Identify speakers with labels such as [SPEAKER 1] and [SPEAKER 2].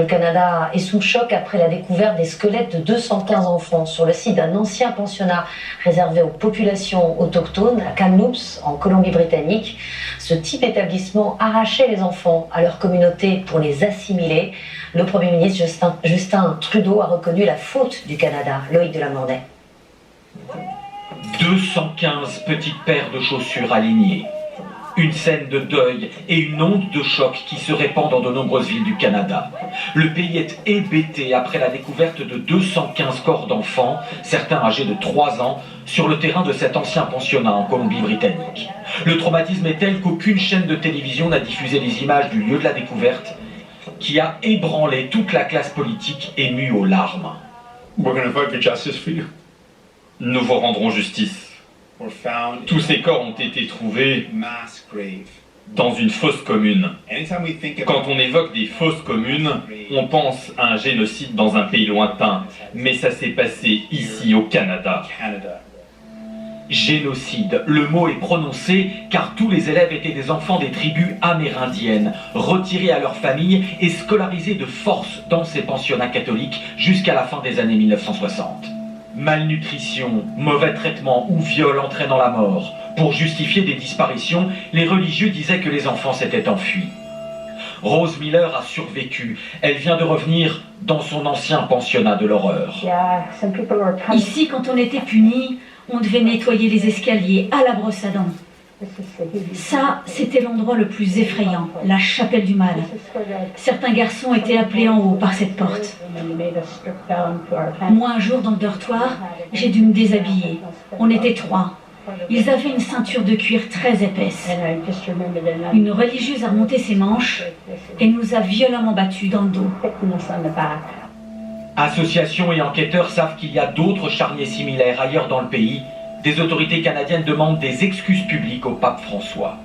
[SPEAKER 1] Le Canada est sous le choc après la découverte des squelettes de 215 enfants sur le site d'un ancien pensionnat réservé aux populations autochtones à Kamloops, en Colombie-Britannique. Ce type d'établissement arrachait les enfants à leur communauté pour les assimiler. Le Premier ministre Justin Trudeau a reconnu la faute du Canada. Loïc Delamornay.
[SPEAKER 2] 215 petites paires de chaussures alignées. Une scène de deuil et une onde de choc qui se répand dans de nombreuses villes du Canada. Le pays est hébété après la découverte de 215 corps d'enfants, certains âgés de 3 ans, sur le terrain de cet ancien pensionnat en Colombie-Britannique. Le traumatisme est tel qu'aucune chaîne de télévision n'a diffusé les images du lieu de la découverte, qui a ébranlé toute la classe politique émue aux larmes.
[SPEAKER 3] We're going to vote for justice for you.
[SPEAKER 4] Nous vous rendrons justice. Tous ces corps ont été trouvés dans une fosse commune. Quand on évoque des fosses communes, on pense à un génocide dans un pays lointain, mais ça s'est passé ici au Canada.
[SPEAKER 2] Génocide, le mot est prononcé car tous les élèves étaient des enfants des tribus amérindiennes, retirés à leur famille et scolarisés de force dans ces pensionnats catholiques jusqu'à la fin des années 1960. Malnutrition, mauvais traitement ou viol entraînant la mort. Pour justifier des disparitions, les religieux disaient que les enfants s'étaient enfuis. Rose Miller a survécu. Elle vient de revenir dans son ancien pensionnat de l'horreur.
[SPEAKER 5] Ici, quand on était puni, on devait nettoyer les escaliers à la brosse à dents. Ça, c'était l'endroit le plus effrayant, la chapelle du mal. Certains garçons étaient appelés en haut par cette porte. Moi, un jour, dans le dortoir, j'ai dû me déshabiller. On était 3. Ils avaient une ceinture de cuir très épaisse. Une religieuse a remonté ses manches et nous a violemment battus dans le dos.
[SPEAKER 2] Associations et enquêteurs savent qu'il y a d'autres charniers similaires ailleurs dans le pays. Des autorités canadiennes demandent des excuses publiques au pape François.